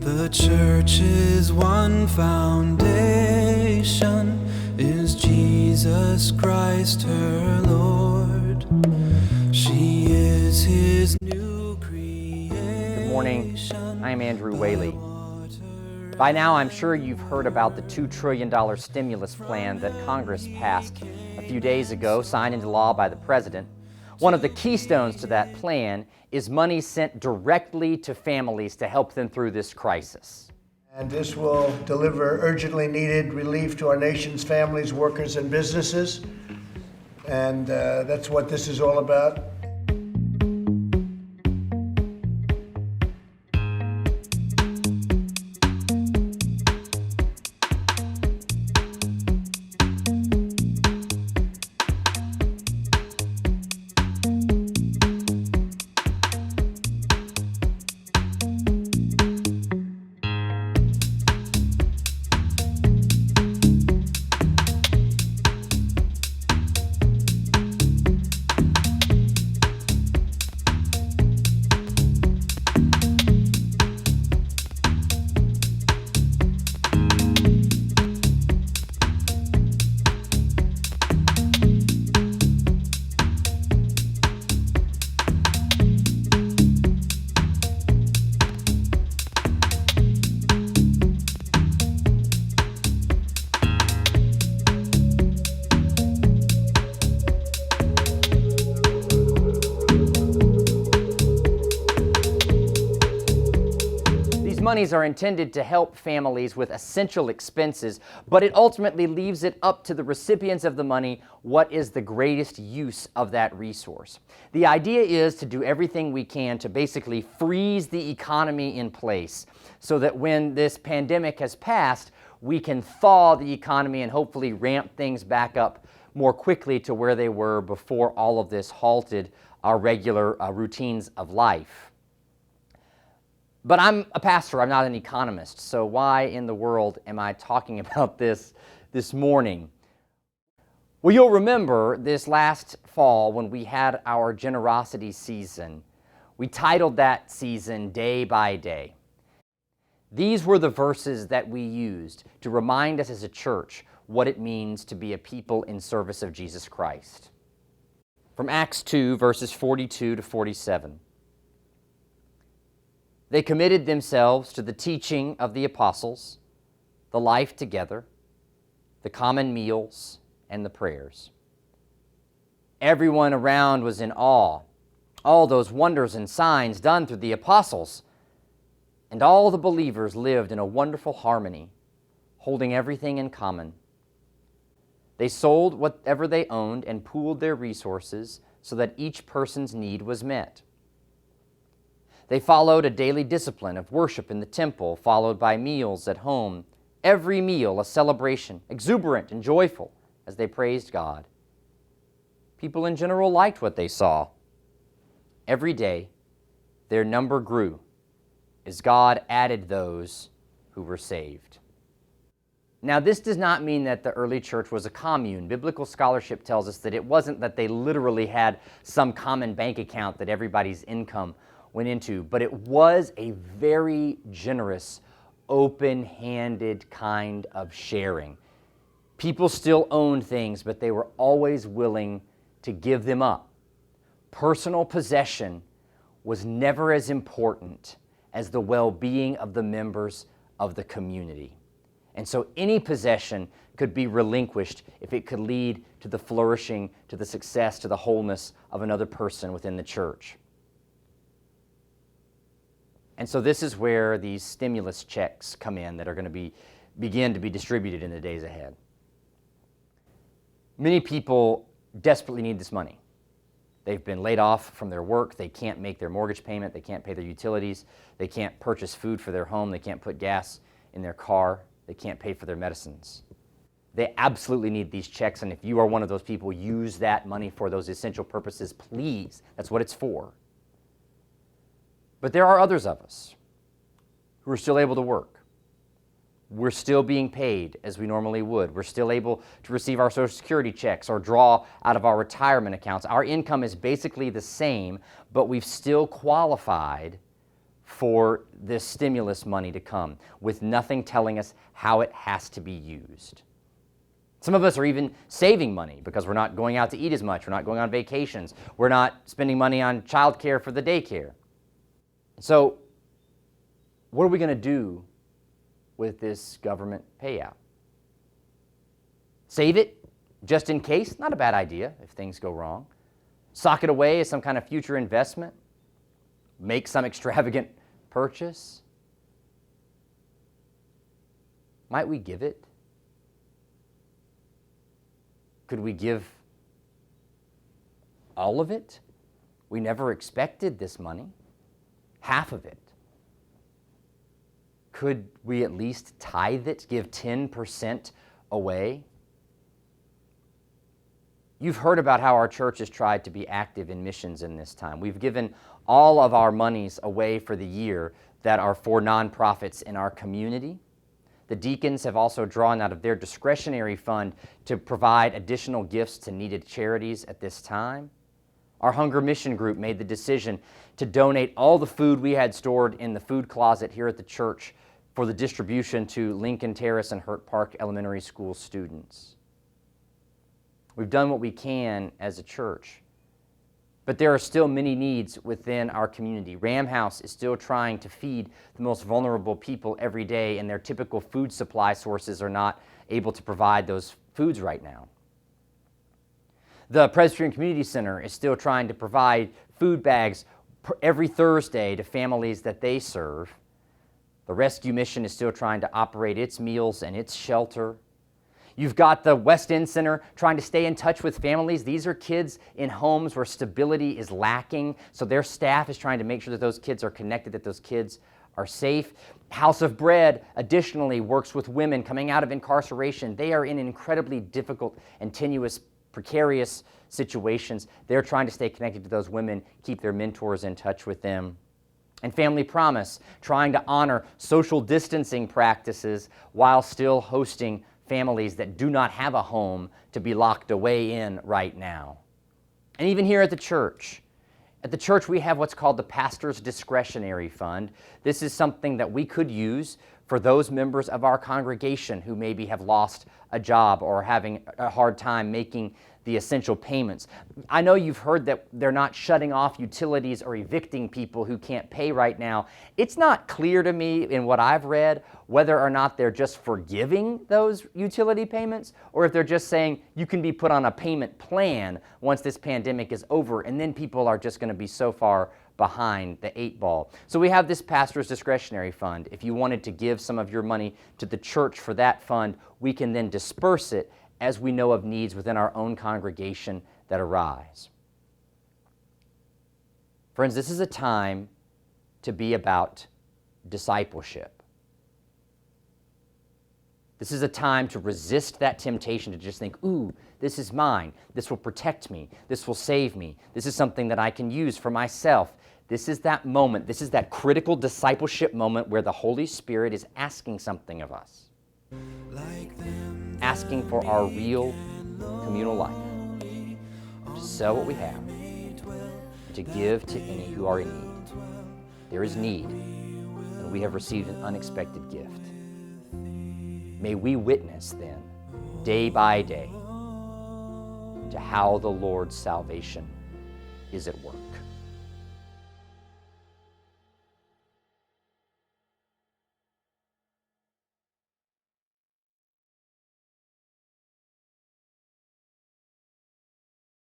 The church's one foundation is Jesus Christ her Lord. She is his new creation. Good morning, I'm Andrew Whaley. By now I'm sure you've heard about the $2 trillion stimulus plan that Congress passed a few days ago, signed into law by the President. One of the keystones to that plan is money sent directly to families to help them through this crisis. And this will deliver urgently needed relief to our nation's families, workers, and businesses. And that's what this is all about. Monies are intended to help families with essential expenses, but it ultimately leaves it up to the recipients of the money what is the greatest use of that resource. The idea is to do everything we can to basically freeze the economy in place so that when this pandemic has passed, we can thaw the economy and hopefully ramp things back up more quickly to where they were before all of this halted our regular routines of life. But I'm a pastor, I'm not an economist, so why in the world am I talking about this morning? Well, you'll remember this last fall when we had our generosity season. We titled that season Day by Day. These were the verses that we used to remind us as a church what it means to be a people in service of Jesus Christ. From Acts 2, verses 42 to 47. They committed themselves to the teaching of the apostles, the life together, the common meals, and the prayers. Everyone around was in awe, all those wonders and signs done through the apostles, and all the believers lived in a wonderful harmony, holding everything in common. They sold whatever they owned and pooled their resources so that each person's need was met. They followed a daily discipline of worship in the temple, followed by meals at home, every meal a celebration, exuberant and joyful as they praised God. People in general liked what they saw. Every day, their number grew as God added those who were saved. Now, this does not mean that the early church was a commune. Biblical scholarship tells us that it wasn't that they literally had some common bank account that everybody's income went into, but it was a very generous, open-handed kind of sharing. People still owned things, but they were always willing to give them up. Personal possession was never as important as the well-being of the members of the community. And so any possession could be relinquished if it could lead to the flourishing, to the success, to the wholeness of another person within the church. And so this is where these stimulus checks come in that are going to begin to be distributed in the days ahead. Many people desperately need this money. They've been laid off from their work. They can't make their mortgage payment. They can't pay their utilities. They can't purchase food for their home. They can't put gas in their car. They can't pay for their medicines. They absolutely need these checks, and if you are one of those people, use that money for those essential purposes, please. That's what it's for. But there are others of us who are still able to work. We're still being paid as we normally would. We're still able to receive our Social Security checks or draw out of our retirement accounts. Our income is basically the same, but we've still qualified for this stimulus money to come, with nothing telling us how it has to be used. Some of us are even saving money because we're not going out to eat as much, we're not going on vacations, we're not spending money on childcare for the daycare. So, what are we going to do with this government payout? Save it just in case? Not a bad idea if things go wrong. Sock it away as some kind of future investment? Make some extravagant purchase? Might we give it? Could we give all of it? We never expected this money. Half of it. Could we at least tithe it, give 10% away? You've heard about how our church has tried to be active in missions in this time. We've given all of our monies away for the year that are for nonprofits in our community. The deacons have also drawn out of their discretionary fund to provide additional gifts to needed charities at this time. Our Hunger Mission Group made the decision to donate all the food we had stored in the food closet here at the church for the distribution to Lincoln Terrace and Hurt Park Elementary School students. We've done what we can as a church, but there are still many needs within our community. Ram House is still trying to feed the most vulnerable people every day, and their typical food supply sources are not able to provide those foods right now. The Presbyterian Community Center is still trying to provide food bags every Thursday to families that they serve. The Rescue Mission is still trying to operate its meals and its shelter. You've got the West End Center trying to stay in touch with families. These are kids in homes where stability is lacking, so their staff is trying to make sure that those kids are connected, that those kids are safe. House of Bread additionally works with women coming out of incarceration. They are in incredibly difficult and tenuous, precarious situations. They're trying to stay connected to those women, keep their mentors in touch with them. And Family Promise, trying to honor social distancing practices while still hosting families that do not have a home to be locked away in right now. And even here at the church we have what's called the Pastor's Discretionary Fund. This is something that we could use for those members of our congregation who maybe have lost a job or are having a hard time making the essential payments. I know you've heard that they're not shutting off utilities or evicting people who can't pay right now. It's not clear to me in what I've read whether or not they're just forgiving those utility payments or if they're just saying you can be put on a payment plan once this pandemic is over, and then people are just going to be so far behind the 8 ball. So we have this Pastor's Discretionary Fund. If you wanted to give some of your money to the church for that fund, we can then disperse it as we know of needs within our own congregation that arise. Friends, this is a time to be about discipleship. This is a time to resist that temptation to just think, ooh, this is mine. This will protect me. This will save me. This is something that I can use for myself. This is that moment. This is that critical discipleship moment where the Holy Spirit is asking something of us. Asking for our real communal life, to sell what we have, and to give to any who are in need. There is need, and we have received an unexpected gift. May we witness then, day by day, to how the Lord's salvation is at work.